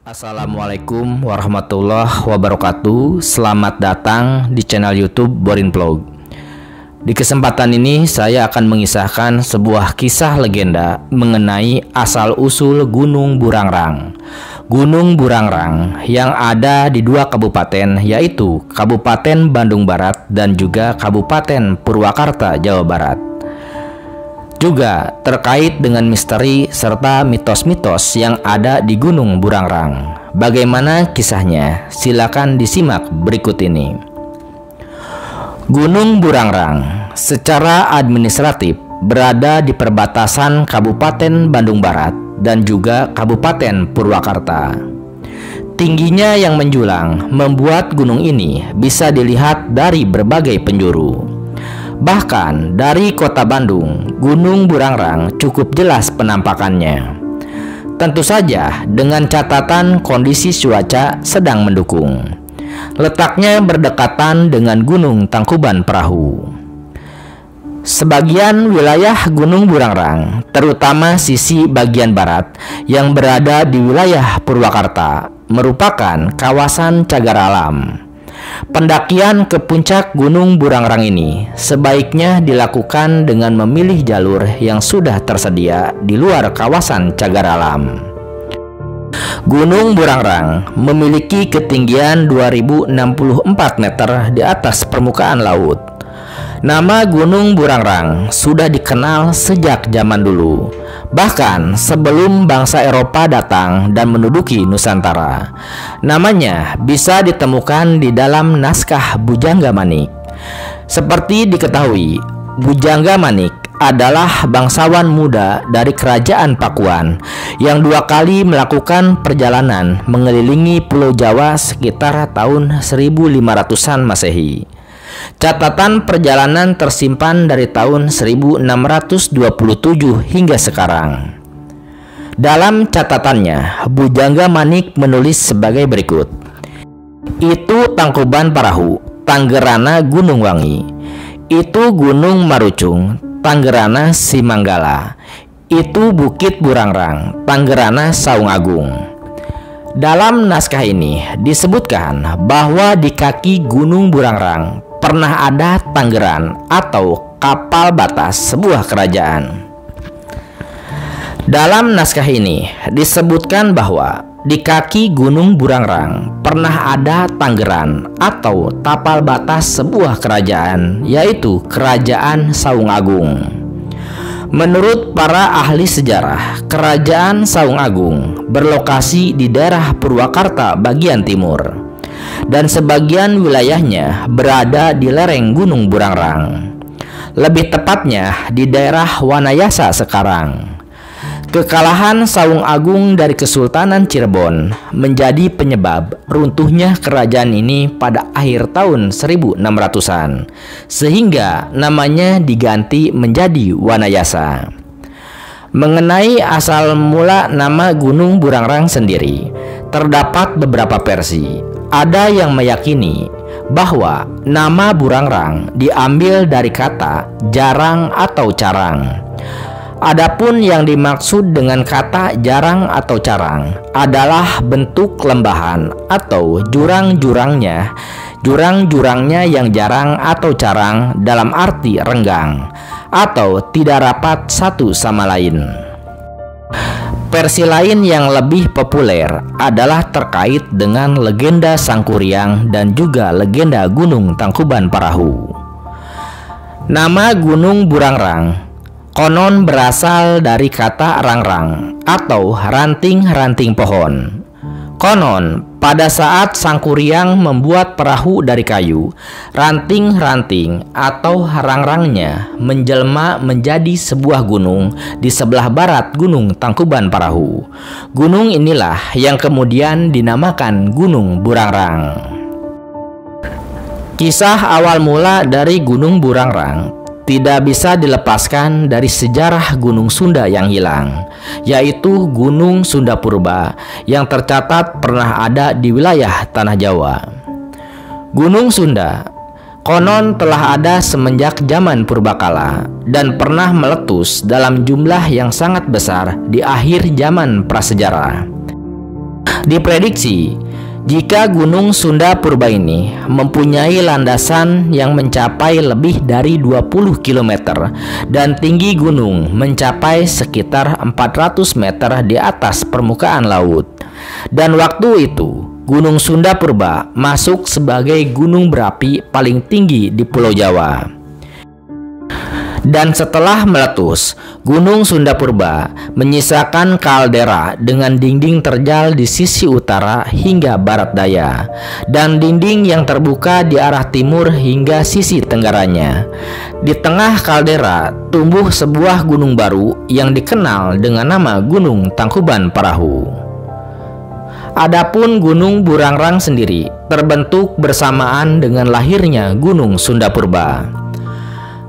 Assalamualaikum warahmatullahi wabarakatuh. Selamat datang di channel YouTube Borin Vlog. Di kesempatan ini saya akan mengisahkan sebuah kisah legenda mengenai asal-usul Gunung Burangrang. Gunung Burangrang yang ada di dua kabupaten, yaitu Kabupaten Bandung Barat dan juga Kabupaten Purwakarta, Jawa Barat. Juga terkait dengan misteri serta mitos-mitos yang ada di Gunung Burangrang. Bagaimana kisahnya? Silakan disimak berikut ini. Gunung Burangrang secara administratif berada di perbatasan Kabupaten Bandung Barat dan juga Kabupaten Purwakarta. Tingginya yang menjulang membuat gunung ini bisa dilihat dari berbagai penjuru. Bahkan dari kota Bandung, Gunung Burangrang cukup jelas penampakannya. Tentu saja dengan catatan kondisi cuaca sedang mendukung. Letaknya berdekatan dengan Gunung Tangkuban Perahu. Sebagian wilayah Gunung Burangrang, terutama sisi bagian barat yang berada di wilayah Purwakarta, merupakan kawasan cagar alam. Pendakian ke puncak Gunung Burangrang ini sebaiknya dilakukan dengan memilih jalur yang sudah tersedia di luar kawasan cagar alam. Gunung Burangrang memiliki ketinggian 2064 meter di atas permukaan laut. Nama Gunung Burangrang sudah dikenal sejak zaman dulu, bahkan sebelum bangsa Eropa datang dan menduduki Nusantara. Namanya bisa ditemukan di dalam naskah Bujangga Manik. Seperti diketahui, Bujangga Manik adalah bangsawan muda dari Kerajaan Pakuan yang dua kali melakukan perjalanan mengelilingi Pulau Jawa sekitar tahun 1500-an Masehi. Catatan perjalanan tersimpan dari tahun 1627 hingga sekarang. Dalam catatannya, Bujangga Manik menulis sebagai berikut. Itu Tangkuban Perahu, Tanggerana Gunung Wangi. Itu Gunung Marucung, Tanggerana Simanggala. Itu Bukit Burangrang, Tanggerana Saung Agung. Dalam naskah ini disebutkan bahwa di kaki Gunung Burangrang pernah ada tanggeran atau kapal batas sebuah kerajaan. Dalam naskah ini disebutkan bahwa di kaki Gunung Burangrang pernah ada tanggeran atau tapal batas sebuah kerajaan, yaitu Kerajaan Saung Agung. Menurut para ahli sejarah, Kerajaan Saung Agung berlokasi di daerah Purwakarta bagian timur, dan sebagian wilayahnya berada di lereng Gunung Burangrang. Lebih tepatnya di daerah Wanayasa sekarang. Kekalahan Saung Agung dari Kesultanan Cirebon menjadi penyebab runtuhnya kerajaan ini pada akhir tahun 1600-an, sehingga namanya diganti menjadi Wanayasa. Mengenai asal mula nama Gunung Burangrang sendiri, terdapat beberapa versi. Ada yang meyakini bahwa nama Burangrang diambil dari kata jarang atau carang. Adapun yang dimaksud dengan kata jarang atau carang adalah bentuk lembahan atau jurang-jurangnya yang jarang atau carang dalam arti renggang atau tidak rapat satu sama lain. Versi lain yang lebih populer adalah terkait dengan legenda Sangkuriang dan juga legenda Gunung Tangkuban Perahu. Nama Gunung Burangrang konon berasal dari kata rangrang atau ranting-ranting pohon. Konon pada saat Sangkuriang membuat perahu dari kayu, ranting-ranting atau rangrangnya menjelma menjadi sebuah gunung di sebelah barat Gunung Tangkuban Perahu. Gunung inilah yang kemudian dinamakan Gunung Burangrang. Kisah awal mula dari Gunung Burangrang tidak bisa dilepaskan dari sejarah Gunung Sunda yang hilang, yaitu Gunung Sunda Purba yang tercatat pernah ada di wilayah Tanah Jawa. Gunung Sunda konon telah ada semenjak zaman purbakala dan pernah meletus dalam jumlah yang sangat besar di akhir zaman prasejarah. Diprediksi jika Gunung Sunda Purba ini mempunyai landasan yang mencapai lebih dari 20 km dan tinggi gunung mencapai sekitar 400 meter di atas permukaan laut. Dan waktu itu Gunung Sunda Purba masuk sebagai gunung berapi paling tinggi di Pulau Jawa. Dan setelah meletus, Gunung Sunda Purba menyisakan kaldera dengan dinding terjal di sisi utara hingga barat daya, dan dinding yang terbuka di arah timur hingga sisi tenggaranya. Di tengah kaldera tumbuh sebuah gunung baru yang dikenal dengan nama Gunung Tangkuban Parahu. Adapun Gunung Burangrang sendiri terbentuk bersamaan dengan lahirnya Gunung Sunda Purba,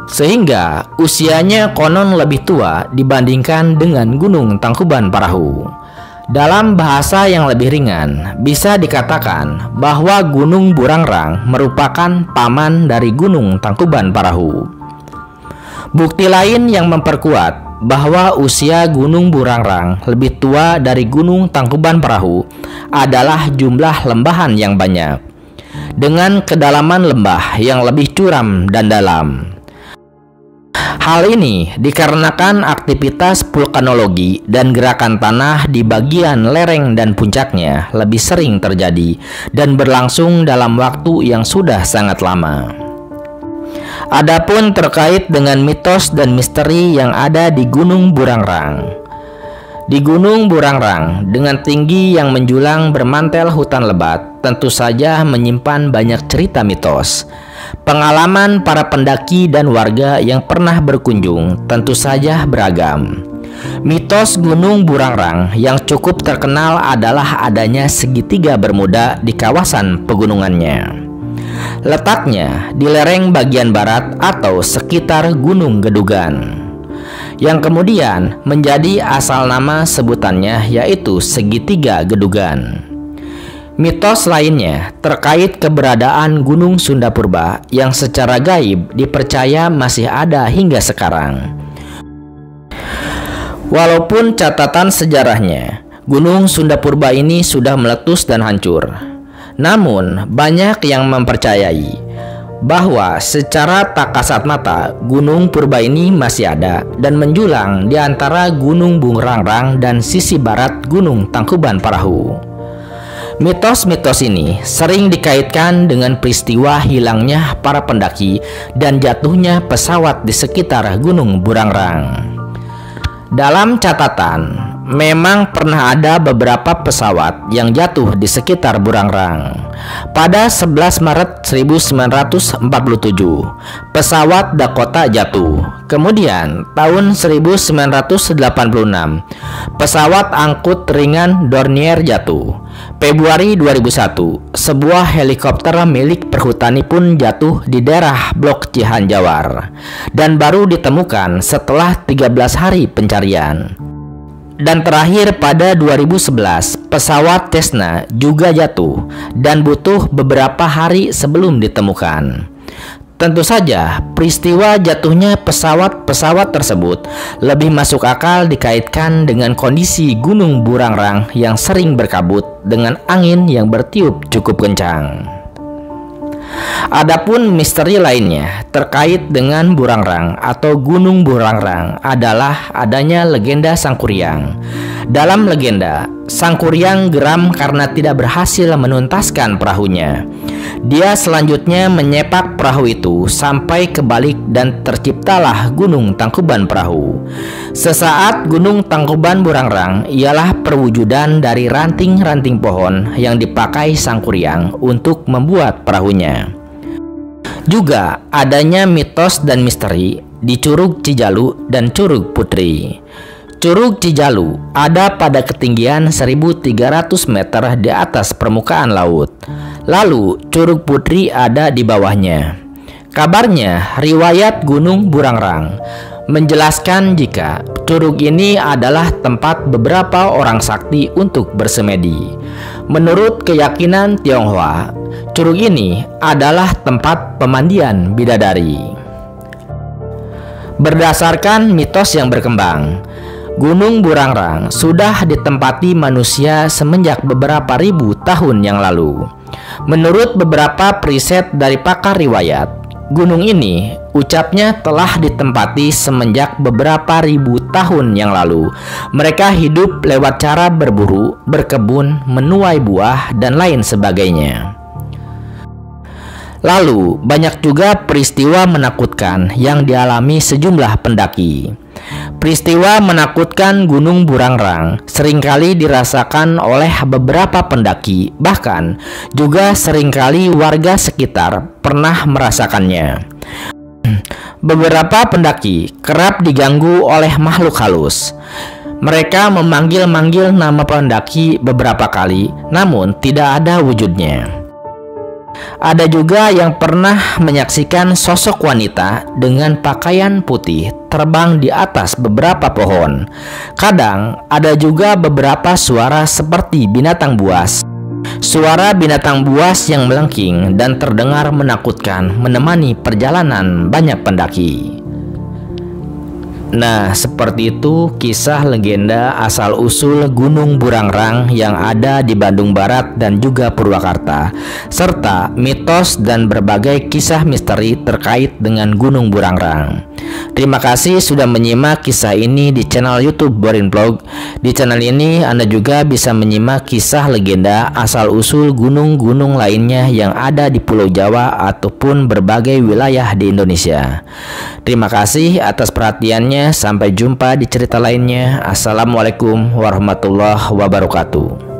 sehingga usianya konon lebih tua dibandingkan dengan Gunung Tangkuban Parahu. Dalam bahasa yang lebih ringan, bisa dikatakan bahwa Gunung Burangrang merupakan paman dari Gunung Tangkuban Parahu. Bukti lain yang memperkuat bahwa usia Gunung Burangrang lebih tua dari Gunung Tangkuban Parahu adalah jumlah lembahan yang banyak, dengan kedalaman lembah yang lebih curam dan dalam. Hal ini dikarenakan aktivitas vulkanologi dan gerakan tanah di bagian lereng dan puncaknya lebih sering terjadi dan berlangsung dalam waktu yang sudah sangat lama. Adapun terkait dengan mitos dan misteri yang ada di Gunung Burangrang. Di Gunung Burangrang dengan tinggi yang menjulang bermantel hutan lebat tentu saja menyimpan banyak cerita mitos. Pengalaman para pendaki dan warga yang pernah berkunjung tentu saja beragam. Mitos Gunung Burangrang yang cukup terkenal adalah adanya segitiga bermuda di kawasan pegunungannya. Letaknya di lereng bagian barat atau sekitar Gunung Gedugan, yang kemudian menjadi asal nama sebutannya, yaitu segitiga Gedugan. Mitos lainnya terkait keberadaan Gunung Sunda Purba yang secara gaib dipercaya masih ada hingga sekarang. Walaupun catatan sejarahnya, Gunung Sunda Purba ini sudah meletus dan hancur, namun banyak yang mempercayai bahwa secara tak kasat mata Gunung Purba ini masih ada dan menjulang di antara Gunung Burangrang dan sisi barat Gunung Tangkuban Parahu. Mitos-mitos ini sering dikaitkan dengan peristiwa hilangnya para pendaki dan jatuhnya pesawat di sekitar Gunung Burangrang. Dalam catatan, memang pernah ada beberapa pesawat yang jatuh di sekitar Burangrang. Pada 11 Maret 1947, pesawat Dakota jatuh. Kemudian, tahun 1986, pesawat angkut ringan Dornier jatuh. Februari 2001, sebuah helikopter milik Perhutani pun jatuh di daerah Blok Cihanjawar dan baru ditemukan setelah 13 hari pencarian. Dan terakhir pada 2011, pesawat Cessna juga jatuh dan butuh beberapa hari sebelum ditemukan. Tentu saja, peristiwa jatuhnya pesawat-pesawat tersebut lebih masuk akal dikaitkan dengan kondisi Gunung Burangrang yang sering berkabut dengan angin yang bertiup cukup kencang. Adapun misteri lainnya terkait dengan Burangrang atau Gunung Burangrang adalah adanya legenda Sangkuriang. Dalam legenda, Sangkuriang geram karena tidak berhasil menuntaskan perahunya. Dia selanjutnya menyepak perahu itu sampai kebalik dan terciptalah Gunung Tangkuban Parahu. Sesaat Gunung Tangkuban Burangrang ialah perwujudan dari ranting-ranting pohon yang dipakai Sangkuriang untuk membuat perahunya. Juga adanya mitos dan misteri di Curug Cijalu dan Curug Putri. Curug Cijalu ada pada ketinggian 1.300 meter di atas permukaan laut. Lalu Curug Putri ada di bawahnya. Kabarnya riwayat Gunung Burangrang menjelaskan jika curug ini adalah tempat beberapa orang sakti untuk bersemedi. Menurut keyakinan Tionghoa, curug ini adalah tempat pemandian bidadari. Berdasarkan mitos yang berkembang, Gunung Burangrang sudah ditempati manusia semenjak beberapa ribu tahun yang lalu. Menurut beberapa preset dari pakar riwayat, gunung ini ucapnya telah ditempati semenjak beberapa ribu tahun yang lalu. Mereka hidup lewat cara berburu, berkebun, menuai buah, dan lain sebagainya. Lalu, banyak juga peristiwa menakutkan yang dialami sejumlah pendaki. Peristiwa menakutkan Gunung Burangrang seringkali dirasakan oleh beberapa pendaki, bahkan juga seringkali warga sekitar pernah merasakannya. Beberapa pendaki kerap diganggu oleh makhluk halus. Mereka memanggil-manggil nama pendaki beberapa kali, namun tidak ada wujudnya. Ada juga yang pernah menyaksikan sosok wanita dengan pakaian putih terbang di atas beberapa pohon. Kadang ada juga beberapa suara seperti binatang buas. Suara binatang buas yang melengking dan terdengar menakutkan menemani perjalanan banyak pendaki. Nah, seperti itu kisah legenda asal-usul Gunung Burangrang yang ada di Bandung Barat dan juga Purwakarta, serta mitos dan berbagai kisah misteri terkait dengan Gunung Burangrang. Terima kasih sudah menyimak kisah ini di channel YouTube Borin Vlog. Di channel ini Anda juga bisa menyimak kisah legenda asal-usul gunung-gunung lainnya yang ada di Pulau Jawa ataupun berbagai wilayah di Indonesia. Terima kasih atas perhatiannya. Sampai jumpa di cerita lainnya. Assalamualaikum warahmatullahi wabarakatuh.